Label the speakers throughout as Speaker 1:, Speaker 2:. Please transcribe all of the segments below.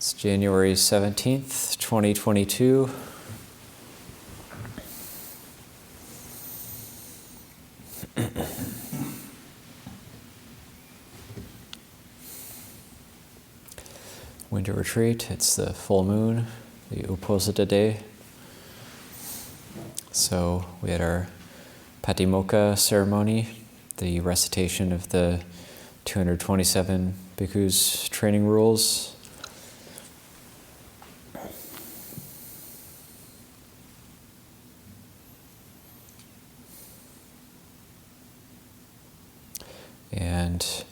Speaker 1: It's January 17th, 2022. Winter retreat, it's the full moon, the Uposita day. So we had our Patimokkha ceremony, the recitation of the 227 bhikkhus training rules. And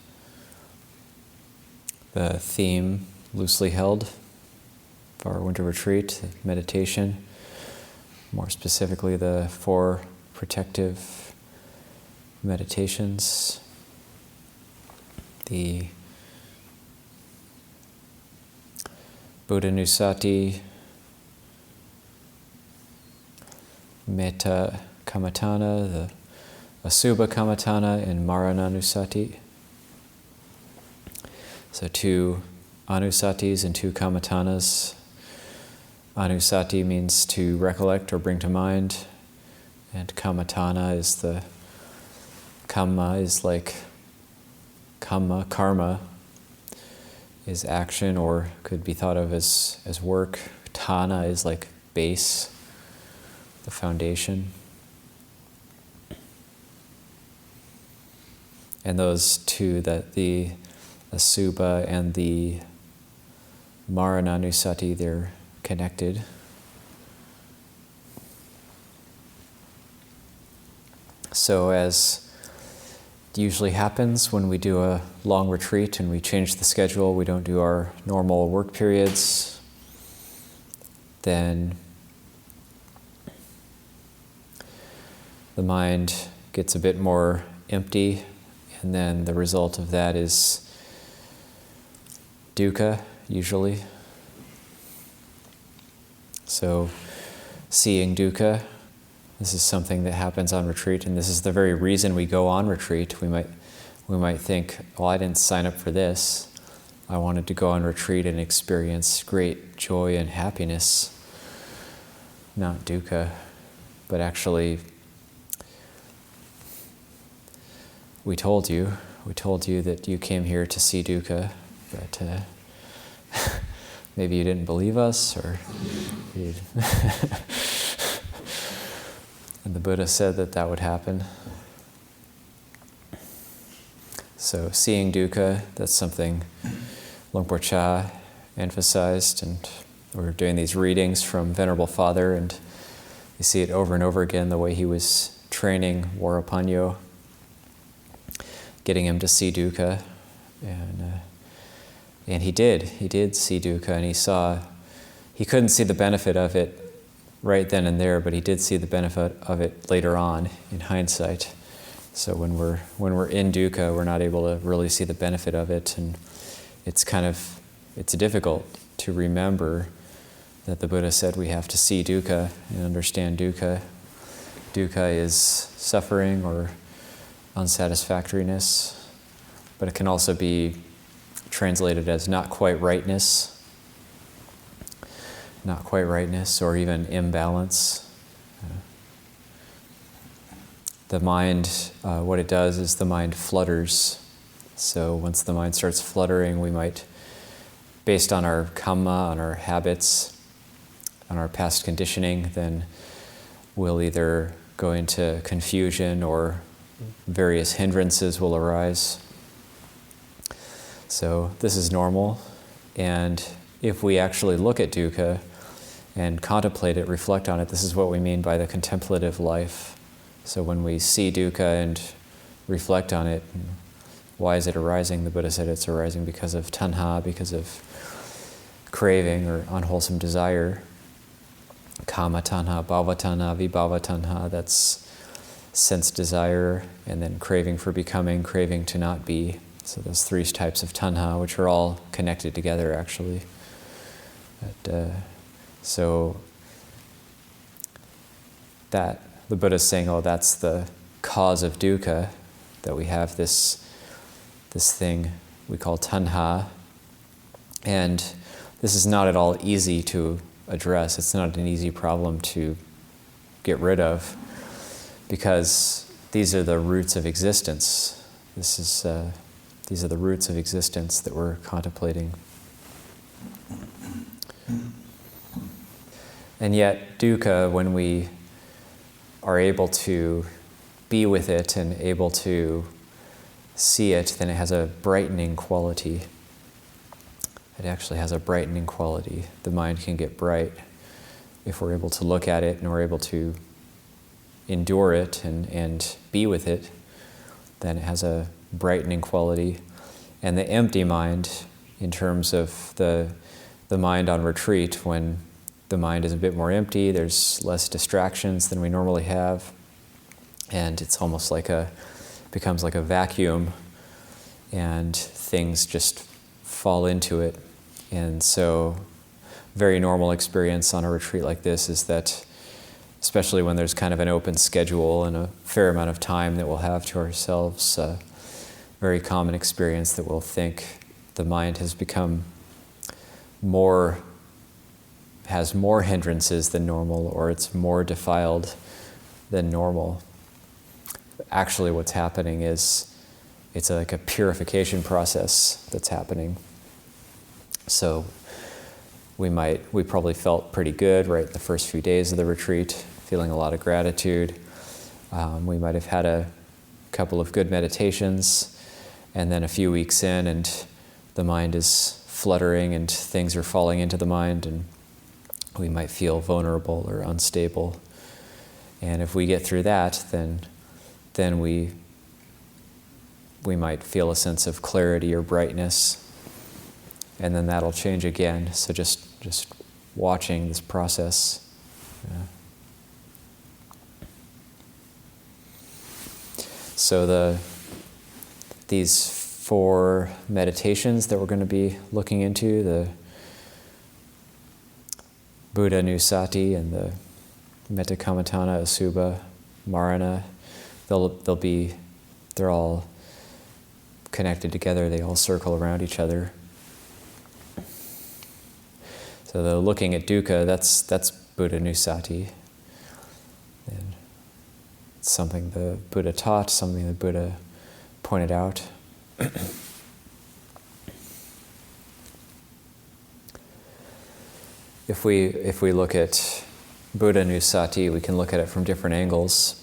Speaker 1: the theme, loosely held, of our winter retreat, meditation, more specifically the 4 protective meditations, the Buddhanusati, Metta Kammatthana, the Asubha Kammatthana, and Marananusati. So 2 anusatis and 2 kammatthanas. Anusati means to recollect or bring to mind, and kammatthana is the kamma is like karma is action or could be thought of as work. Thana is like base, the foundation. And those 2, that the Asubha and the Marananusati, they're connected. So as usually happens when we do a long retreat and we change the schedule, we don't do our normal work periods, then the mind gets a bit more empty, and then the result of that is dukkha, usually. So, seeing dukkha, this is something that happens on retreat, and this is the very reason we go on retreat. We might think, well, I didn't sign up for this. I wanted to go on retreat and experience great joy and happiness, not dukkha. But actually, we told you that you came here to see dukkha, but maybe you didn't believe us, or and the Buddha said that would happen. So seeing dukkha, that's something Luang Por emphasized, and we're doing these readings from Venerable Father, and you see it over and over again, the way he was training Varapanyo, getting him to see dukkha, and he did see dukkha, and he couldn't see the benefit of it right then and there, but he did see the benefit of it later on in hindsight. So when we're in dukkha, we're not able to really see the benefit of it, and it's difficult to remember that the Buddha said we have to see dukkha and understand dukkha. Dukkha is suffering or unsatisfactoriness, but it can also be translated as not quite rightness, or even imbalance. The mind, what it does is the mind flutters. So once the mind starts fluttering, we might, based on our kamma, on our habits, on our past conditioning, then we'll either go into confusion or various hindrances will arise. So this is normal, and if we actually look at dukkha and contemplate it, reflect on it, this is what we mean by the contemplative life. So when we see dukkha and reflect on it, why is it arising? The Buddha said it's arising because of tanha, because of craving or unwholesome desire. Kama tanha, bhava tanha, vibhava tanha, that's sense desire, and then craving for becoming, craving to not be. So those 3 types of tanha, which are all connected together, actually. So that the Buddha is saying, oh, that's the cause of dukkha, that we have this thing we call tanha, and this is not at all easy to address. It's not an easy problem to get rid of, because these are the roots of existence. These are the roots of existence that we're contemplating. And yet, dukkha, when we are able to be with it and able to see it, then it has a brightening quality. It actually has a brightening quality. The mind can get bright if we're able to look at it and we're able to endure it and be with it. Then it has a brightening quality. And the empty mind, in terms of the mind on retreat, when the mind is a bit more empty, there's less distractions than we normally have, and it's almost becomes like a vacuum, and things just fall into it. And so, very normal experience on a retreat like this is that, especially when there's kind of an open schedule and a fair amount of time that we'll have to ourselves, very common experience that we'll think the mind has become has more hindrances than normal, or it's more defiled than normal. Actually, what's happening is it's like a purification process that's happening. So we probably felt pretty good right the first few days of the retreat, feeling a lot of gratitude. We might have had a couple of good meditations, and then a few weeks in, and the mind is fluttering and things are falling into the mind, and we might feel vulnerable or unstable. And if we get through that, then we might feel a sense of clarity or brightness, and then that'll change again. So just watching this process. Yeah. So these 4 meditations that we're going to be looking into, the Buddha Nusati and the Metta Kammatthana Asubha Marana, they're all connected together. They all circle around each other. So the looking at dukkha, that's Buddha Nusati. And it's something the Buddha taught, something the Buddha pointed out. If we look at Buddha Nusati, we can look at it from different angles.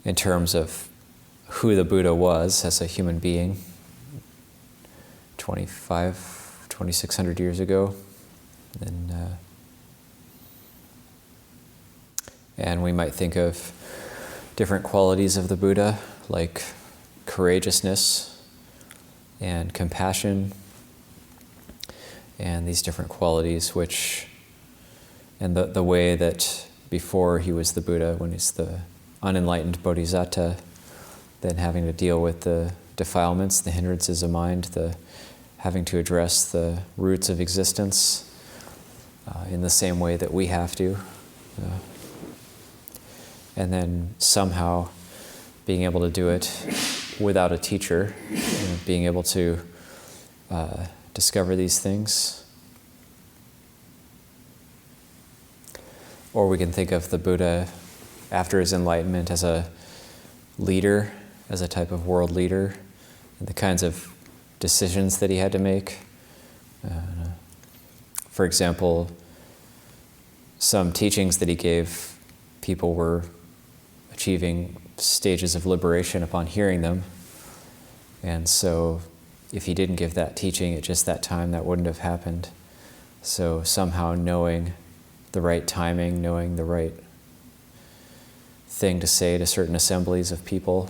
Speaker 1: In terms of who the Buddha was as a human being 2,600 years ago. And we might think of different qualities of the Buddha, like courageousness and compassion, and these different qualities and the way that before he was the Buddha, when he's the unenlightened bodhisattva, then having to deal with the defilements, the hindrances of mind, having to address the roots of existence in the same way that we have to. And then somehow being able to do it without a teacher, being able to discover these things. Or we can think of the Buddha after his enlightenment as a leader, as a type of world leader, and the kinds of decisions that he had to make. For example, some teachings that he gave, people were achieving stages of liberation upon hearing them. And so if he didn't give that teaching at just that time, that wouldn't have happened. So somehow knowing the right timing, knowing the right thing to say to certain assemblies of people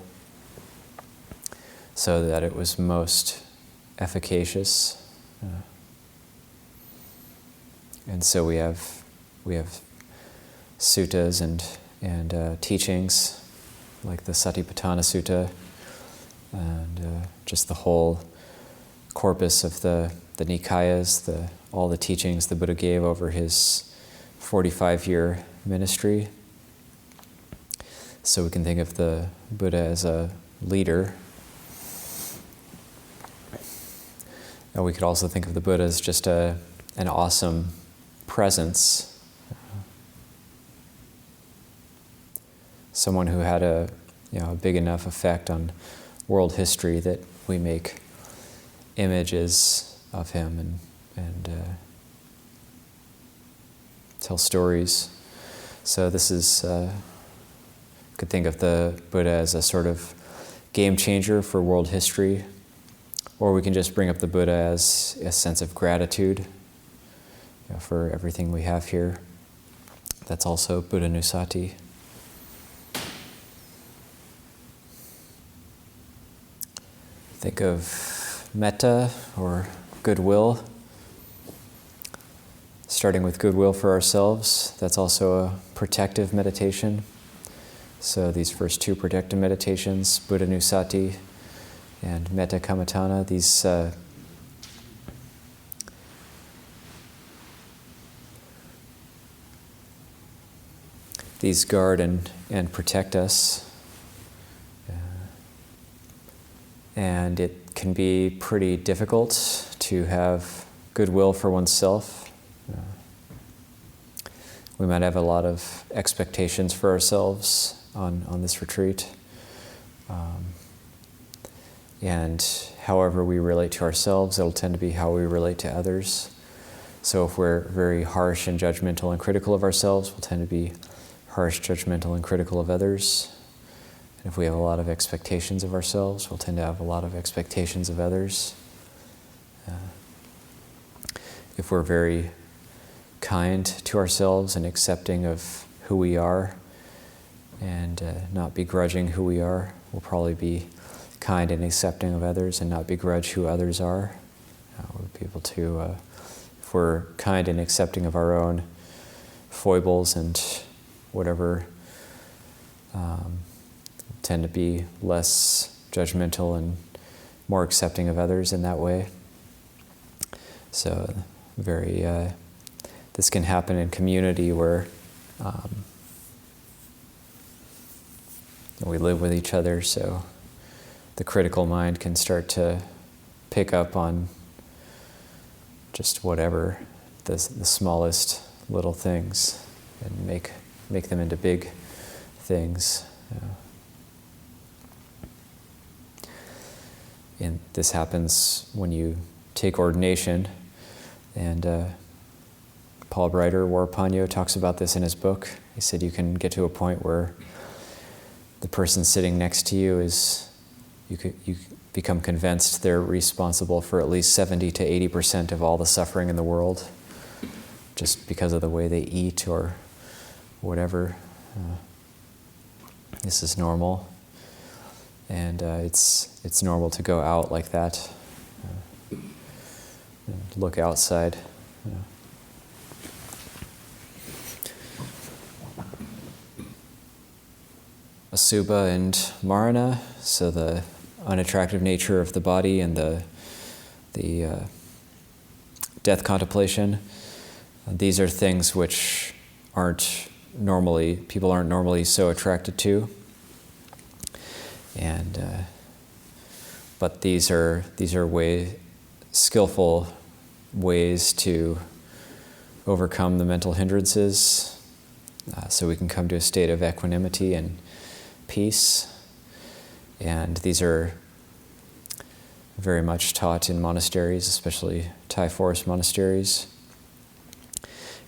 Speaker 1: so that it was most efficacious. And so we have suttas and teachings like the Satipatthana Sutta and just the whole corpus of the Nikayas, all the teachings the Buddha gave over his 45-year ministry. So we can think of the Buddha as a leader. And we could also think of the Buddha as just an awesome presence, someone who had a big enough effect on world history that we make images of him and tell stories. So this is, could think of the Buddha as a sort of game changer for world history, or we can just bring up the Buddha as a sense of gratitude for everything we have here. That's also Buddha Nusati. Think of metta or goodwill. Starting with goodwill for ourselves, that's also a protective meditation. So these first two protective meditations, Buddha Nusati and Metta Kammatthana, these guard and protect us. And it can be pretty difficult to have goodwill for oneself. We might have a lot of expectations for ourselves on this retreat. And however we relate to ourselves, it'll tend to be how we relate to others. So if we're very harsh and judgmental and critical of ourselves, we'll tend to be harsh, judgmental, and critical of others. And if we have a lot of expectations of ourselves, we'll tend to have a lot of expectations of others. If we're very kind to ourselves and accepting of who we are and not begrudging who we are, we'll probably be kind and accepting of others and not begrudge who others are. We'll be able to, if we're kind and accepting of our own foibles and whatever, tend to be less judgmental and more accepting of others in that way. So this can happen in community where we live with each other, so the critical mind can start to pick up on just whatever, the smallest little things, and make them into big things. And this happens when you take ordination, and Paul Brighter, Warpanyo, talks about this in his book. He said you can get to a point where the person sitting next to you you become convinced they're responsible for at least 70 to 80% of all the suffering in the world, just because of the way they eat or whatever. This is normal, and it's normal to go out like that, and look outside. Asubha and Marana, so the unattractive nature of the body and the death contemplation. These are things which people aren't normally so attracted to, and but these are skillful ways to overcome the mental hindrances, so we can come to a state of equanimity and peace. And these are very much taught in monasteries, especially Thai forest monasteries.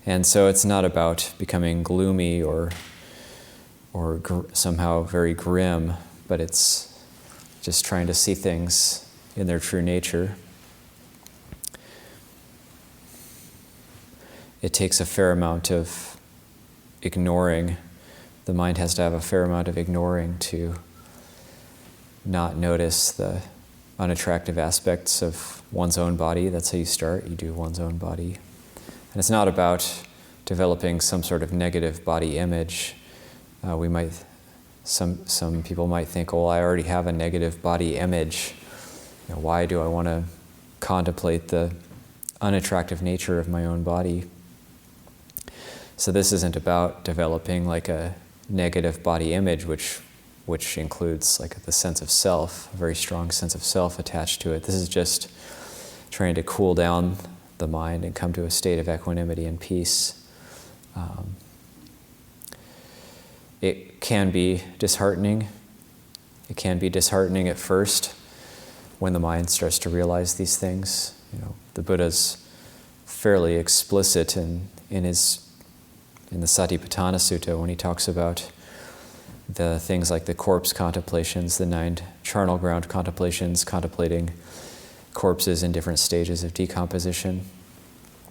Speaker 1: And so it's not about becoming gloomy or somehow very grim, but it's just trying to see things in their true nature. It takes a fair amount of ignoring. The mind has to have a fair amount of ignoring to not notice the unattractive aspects of one's own body. That's how you start. You do one's own body. And it's not about developing some sort of negative body image. Some people might think, well, I already have a negative body image. Why do I want to contemplate the unattractive nature of my own body? So this isn't about developing like a negative body image, which includes like the sense of self, a very strong sense of self attached to it. This is just trying to cool down the mind and come to a state of equanimity and peace. It can be disheartening. It can be disheartening at first when the mind starts to realize these things. The Buddha's fairly explicit in the Satipatthana Sutta when he talks about the things like the corpse contemplations, the 9 charnel ground contemplations, contemplating corpses in different stages of decomposition.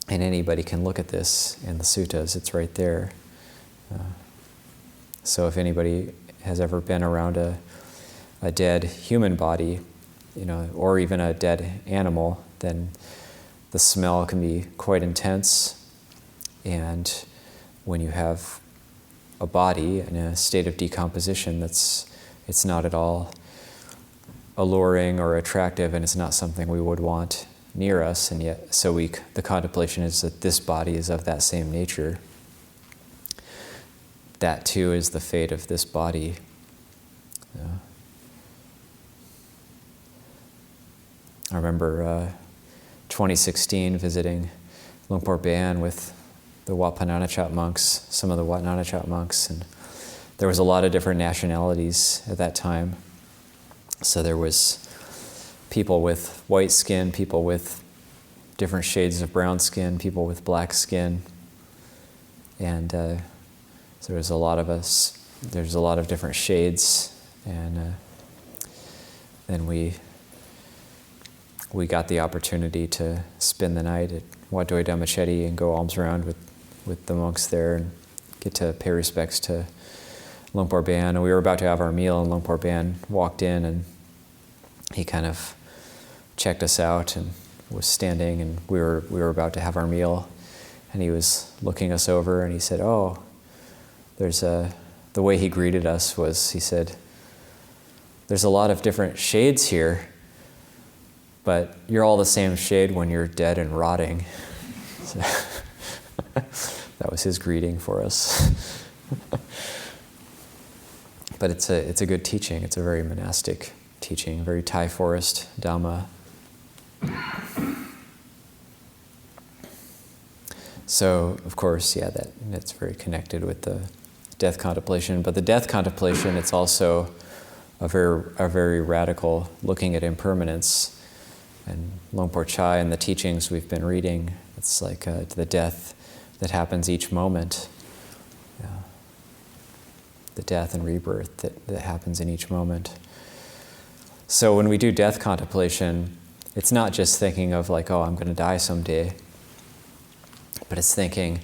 Speaker 1: And anybody can look at this in the suttas, it's right there. So if anybody has ever been around a dead human body, or even a dead animal, then the smell can be quite intense. And when you have a body in a state of decomposition, it's not at all alluring or attractive, and it's not something we would want near us. And yet, the contemplation is that this body is of that same nature. That too is the fate of this body. I remember 2016 visiting Luang Prabang with the Wat Pah Nanachap monks, some of the Wat Nanachap monks, and there was a lot of different nationalities at that time. So there was people with white skin, people with different shades of brown skin, people with black skin, and so there was a lot of us. There's a lot of different shades, and then we got the opportunity to spend the night at Wat Doi Dhammachetti and go alms around with the monks there and get to pay respects to Luang Prabang. And we were about to have our meal, and Luang Prabang walked in, and he kind of checked us out and was standing, and we were about to have our meal, and he was looking us over, and he said, "Oh, the way he greeted us was," he said, "there's a lot of different shades here, but you're all the same shade when you're dead and rotting." So that was his greeting for us. But it's a good teaching. It's a very monastic teaching, very Thai forest Dhamma. So, of course, that's very connected with the death contemplation. But the death contemplation, it's also a very radical looking at impermanence. And Luang Por Chai and the teachings we've been reading, it's like the death that happens each moment. The death and rebirth that happens in each moment. So when we do death contemplation, it's not just thinking of like, oh, I'm going to die someday, but it's thinking,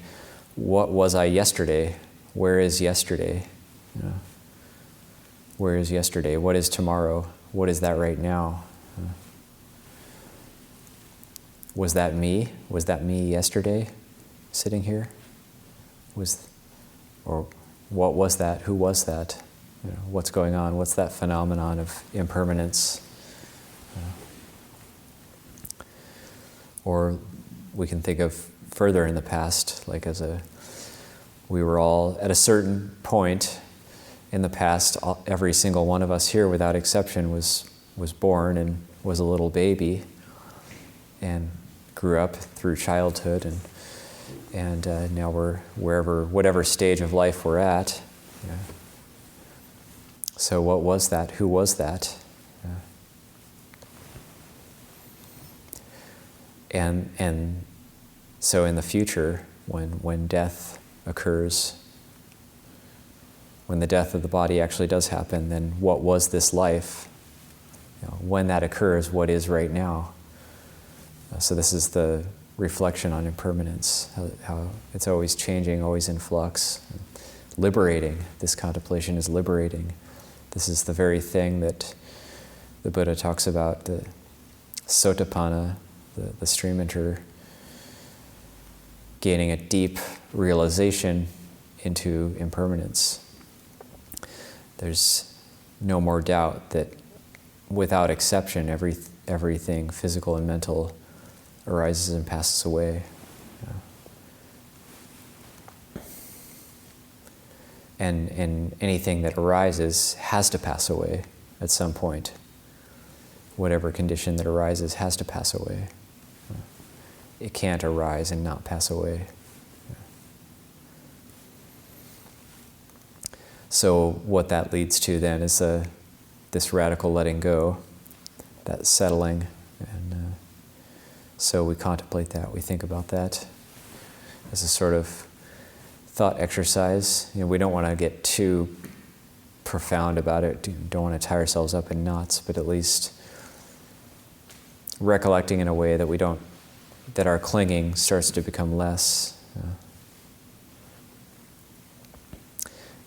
Speaker 1: what was I yesterday? Where is yesterday? Where is yesterday? What is tomorrow? What is that right now? Was that me? Was that me yesterday, sitting here? Or what was that? Who was that? What's going on? What's that phenomenon of impermanence? Or we can think of further in the past, like we were all at a certain point in the past. Every single one of us here, without exception, was born and was a little baby, and grew up through childhood, and now we're whatever stage of life we're at. So what was that? Who was that? And so in the future, when death occurs, when the death of the body actually does happen, then what was this life? When that occurs, what is right now? So this is the reflection on impermanence, how it's always changing, always in flux. Liberating. This contemplation is liberating. This is the very thing that the Buddha talks about, the sotapanna, the stream enter, gaining a deep realization into impermanence. There's no more doubt that without exception, everything physical and mental arises and passes away. And anything that arises has to pass away at some point. Whatever condition that arises has to pass away. it can't arise and not pass away. So what that leads to then is this radical letting go, that settling, and so we contemplate that, we think about that as a sort of thought exercise. We don't want to get too profound about it, don't want to tie ourselves up in knots, but at least recollecting in a way that that our clinging starts to become less.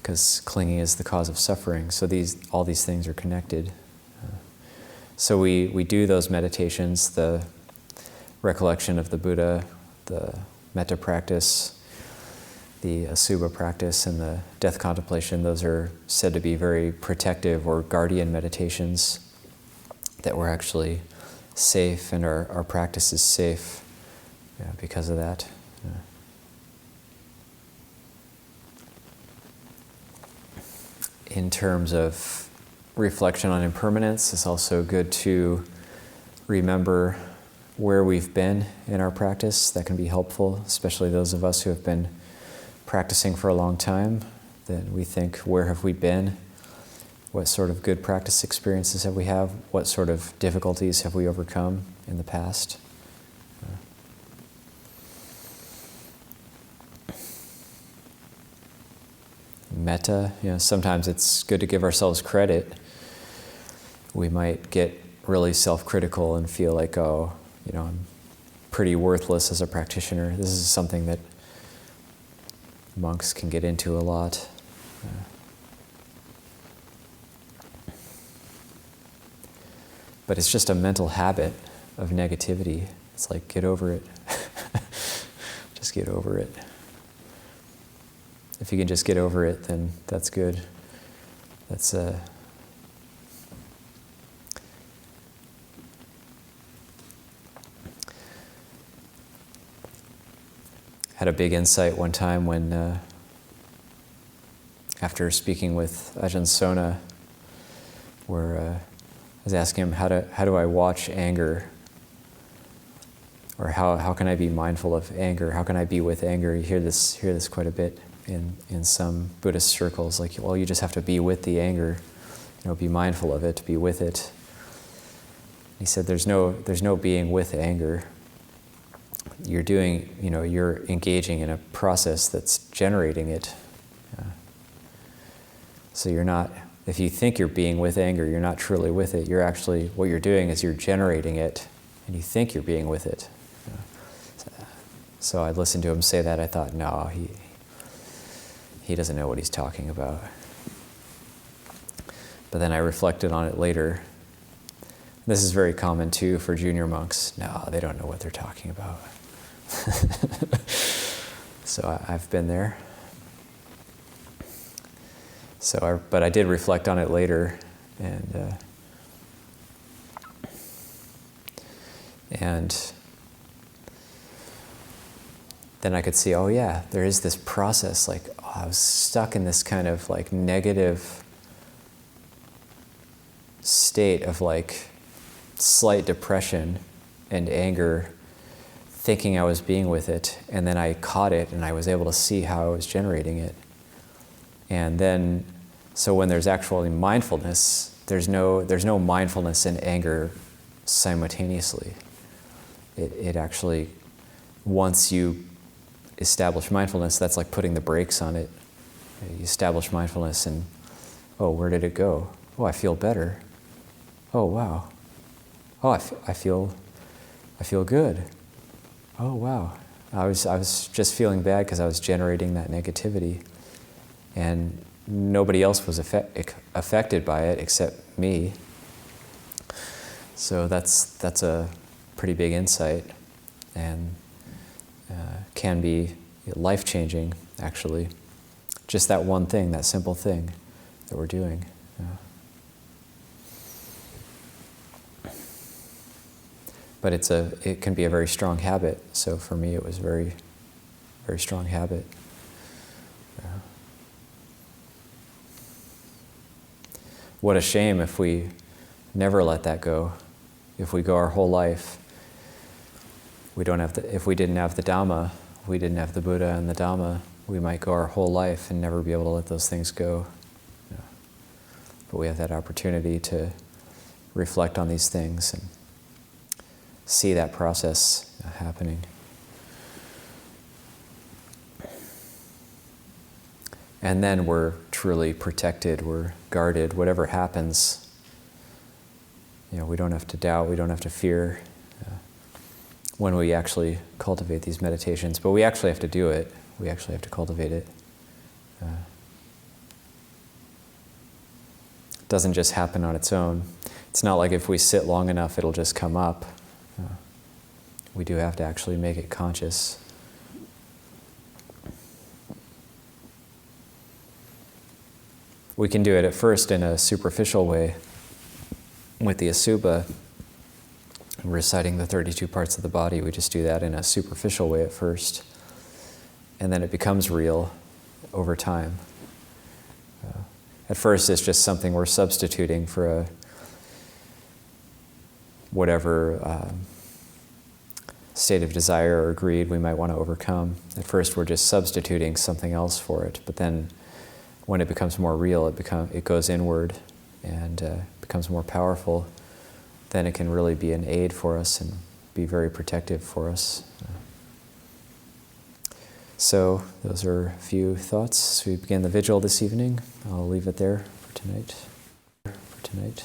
Speaker 1: Because clinging is the cause of suffering. So all these things are connected. So we do those meditations, the recollection of the Buddha, the metta practice, the asubha practice, and the death contemplation. Those are said to be very protective or guardian meditations, that we're actually safe and our practice is safe because of that. In terms of reflection on impermanence, it's also good to remember where we've been in our practice. That can be helpful, especially those of us who have been practicing for a long time. That we think, where have we been? What sort of good practice experiences have we had? What sort of difficulties have we overcome in the past? Metta, sometimes it's good to give ourselves credit. We might get really self-critical and feel like, I'm pretty worthless as a practitioner. This is something that monks can get into a lot. But it's just a mental habit of negativity. It's like, get over it. Just get over it. If you can just get over it, then that's good. That's had a big insight one time when, after speaking with Ajahn Sona, where I was asking him, how do I watch anger? Or how can I be mindful of anger? How can I be with anger? You hear this quite a bit in some Buddhist circles, like, well, you just have to be with the anger, be mindful of it, be with it. He said, there's no being with anger. You're engaging in a process that's generating it. So you're not, if you think you're being with anger, you're not truly with it. You're actually, what you're doing is you're generating it, and you think you're being with it. So I listened to him say that, I thought, no, he doesn't know what he's talking about. But then I reflected on it later. This is very common too for junior monks. No, they don't know what they're talking about. So I've been there. But I did reflect on it later, and then I could see, oh yeah, there is this process, like, I was stuck in this kind of like negative state of like slight depression and anger, thinking I was being with it, and then I caught it and I was able to see how I was generating it. And then, so when there's actually mindfulness, there's no mindfulness and anger simultaneously. It actually, once you establish mindfulness, that's like putting the brakes on it. You establish mindfulness and, oh, where did it go? Oh, I feel better. Oh, wow. Oh, I feel good. Oh, wow. I was just feeling bad because I was generating that negativity, and nobody else was affected by it except me. So that's a pretty big insight, and can be life-changing, actually. Just that one thing, that simple thing that we're doing. But it can be a very strong habit. So for me, it was a very, very strong habit. What a shame if we never let that go. If we go our whole life if we didn't have the Dhamma, if we didn't have the Buddha and the Dhamma, we might go our whole life and never be able to let those things go. But we have that opportunity to reflect on these things and see that process happening. And then we're truly protected, we're guarded. Whatever happens, we don't have to doubt, we don't have to fear when we actually cultivate these meditations. But we actually have to do it. We actually have to cultivate it. It doesn't just happen on its own. It's not like if we sit long enough, it'll just come up. We do have to actually make it conscious. We can do it at first in a superficial way with the asubha, reciting the 32 parts of the body. We just do that in a superficial way at first, and then it becomes real over time. At first, it's just something we're substituting for whatever state of desire or greed we might want to overcome. At first, we're just substituting something else for it, but then when it becomes more real, it goes inward and becomes more powerful. Then it can really be an aid for us and be very protective for us. So those are a few thoughts as we begin the vigil this evening. I'll leave it there for tonight.